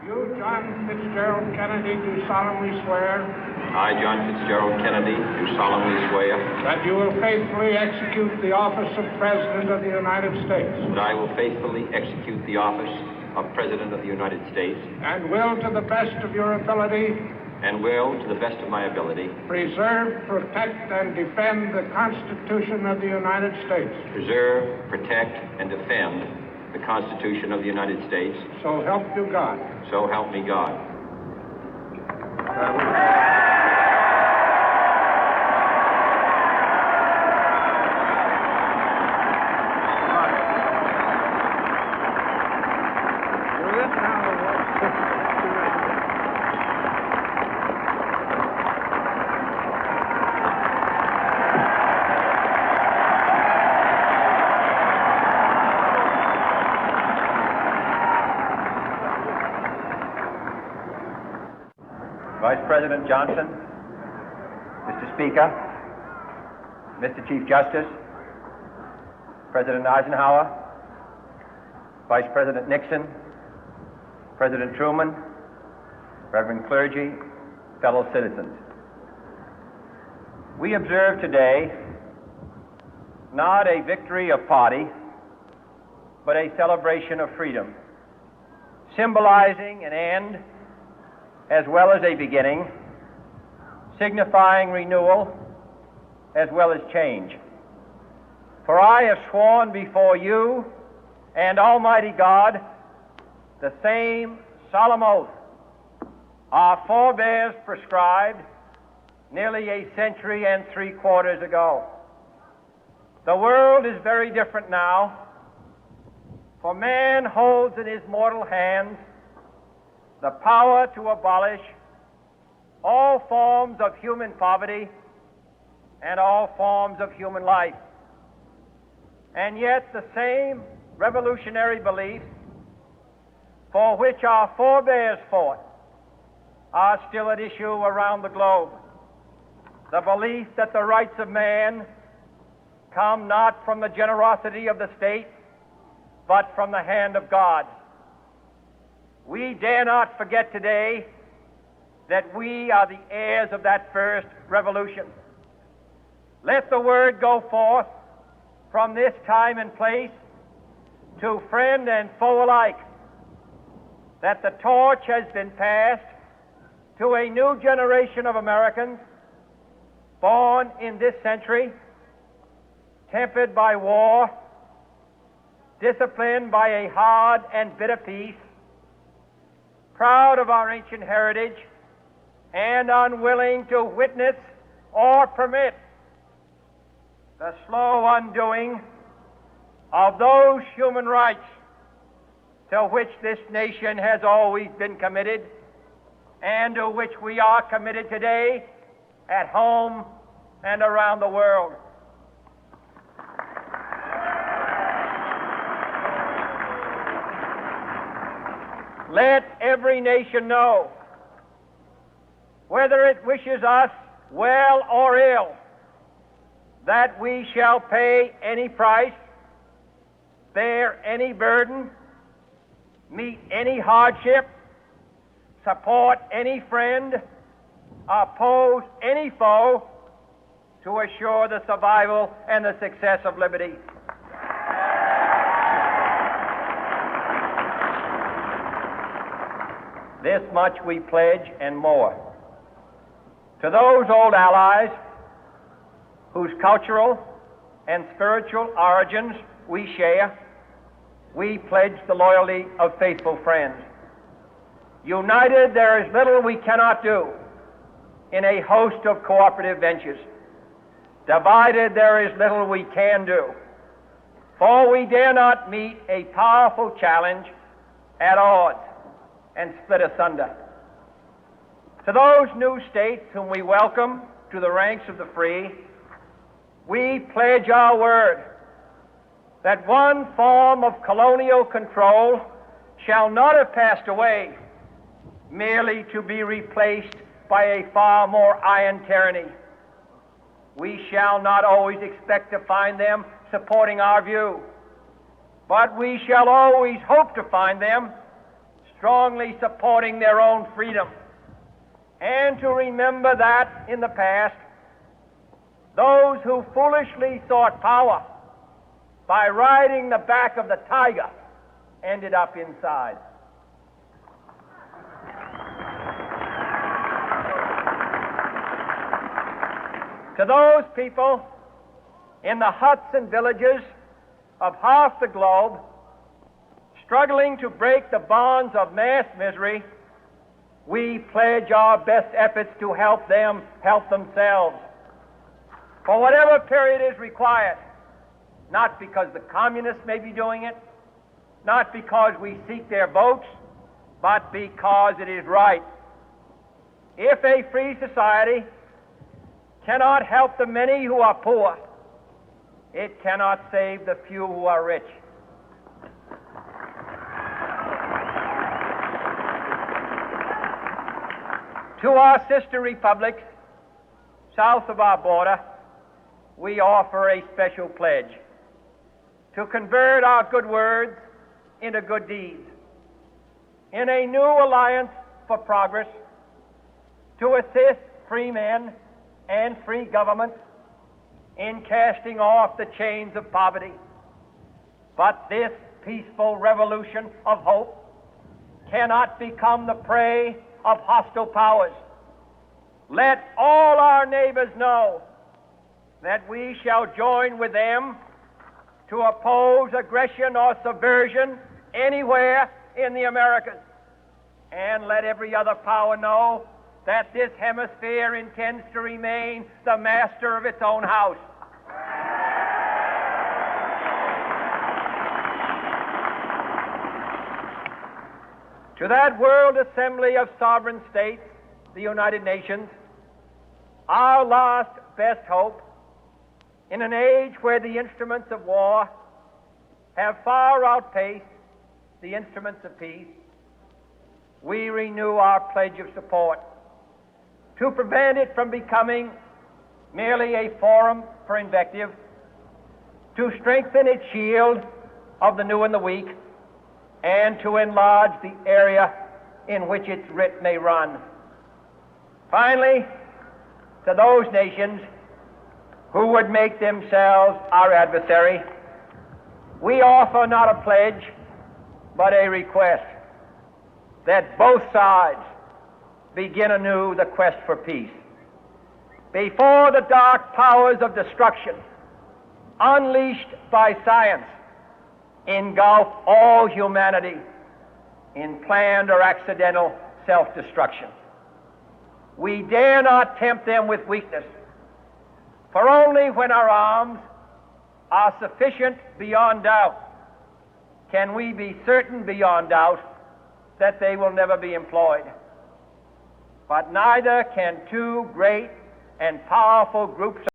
You, John Fitzgerald Kennedy, do solemnly swear I, John Fitzgerald Kennedy, do solemnly swear that you will faithfully execute the office of President of the United States that I will faithfully execute the office of President of the United States and will, to the best of your ability, and will, to the best of my ability, preserve, protect, and defend the Constitution of the United States. preserve, protect, and defend the Constitution of the United States. So help you God. So help me God. Vice President Johnson, Mr. Speaker, Mr. Chief Justice, President Eisenhower, Vice President Nixon, President Truman, Reverend clergy, fellow citizens. We observe today not a victory of party, but a celebration of freedom, symbolizing an end as well as a beginning, signifying renewal as well as change. For I have sworn before you and Almighty God the same solemn oath our forebears prescribed nearly a century and 3/4 ago. The world is very different now, for man holds in his mortal hands the power to abolish all forms of human poverty and all forms of human life. And yet the same revolutionary beliefs for which our forebears fought are still at issue around the globe. The belief that the rights of man come not from the generosity of the state, but from the hand of God. We dare not forget today that we are the heirs of that first revolution. Let the word go forth from this time and place to friend and foe alike that the torch has been passed to a new generation of Americans born in this century, tempered by war, disciplined by a hard and bitter peace, proud of our ancient heritage, and unwilling to witness or permit the slow undoing of those human rights to which this nation has always been committed and to which we are committed today at home and around the world. Let every nation know, whether it wishes us well or ill, that we shall pay any price, bear any burden, meet any hardship, support any friend, oppose any foe to assure the survival and the success of liberty. This much we pledge and more. To those old allies whose cultural and spiritual origins we share, we pledge the loyalty of faithful friends. United, there is little we cannot do in a host of cooperative ventures. Divided, there is little we can do, for we dare not meet a powerful challenge at odds and split asunder. To those new states whom we welcome to the ranks of the free, we pledge our word that one form of colonial control shall not have passed away, merely to be replaced by a far more iron tyranny. We shall not always expect to find them supporting our view, but we shall always hope to find them strongly supporting their own freedom, and to remember that in the past, those who foolishly sought power by riding the back of the tiger ended up inside. To those people in the huts and villages of half the globe struggling to break the bonds of mass misery, we pledge our best efforts to help them help themselves for whatever period is required, not because the communists may be doing it, not because we seek their votes, but because it is right. If a free society cannot help the many who are poor, it cannot save the few who are rich. To our sister republics south of our border, we offer a special pledge to convert our good words into good deeds, in a new alliance for progress, to assist free men and free governments in casting off the chains of poverty. But this peaceful revolution of hope cannot become the prey of hostile powers. Let all our neighbors know that we shall join with them to oppose aggression or subversion anywhere in the Americas. And let every other power know that this hemisphere intends to remain the master of its own house. To that World Assembly of Sovereign States, the United Nations, our last best hope, in an age where the instruments of war have far outpaced the instruments of peace, we renew our pledge of support to prevent it from becoming merely a forum for invective, to strengthen its shield of the new and the weak, and to enlarge the area in which its writ may run. Finally, to those nations who would make themselves our adversary, we offer not a pledge, but a request that both sides begin anew the quest for peace. Before the dark powers of destruction, unleashed by science, engulf all humanity in planned or accidental self-destruction, we dare not tempt them with weakness, for only when our arms are sufficient beyond doubt can we be certain beyond doubt that they will never be employed. But neither can two great and powerful groups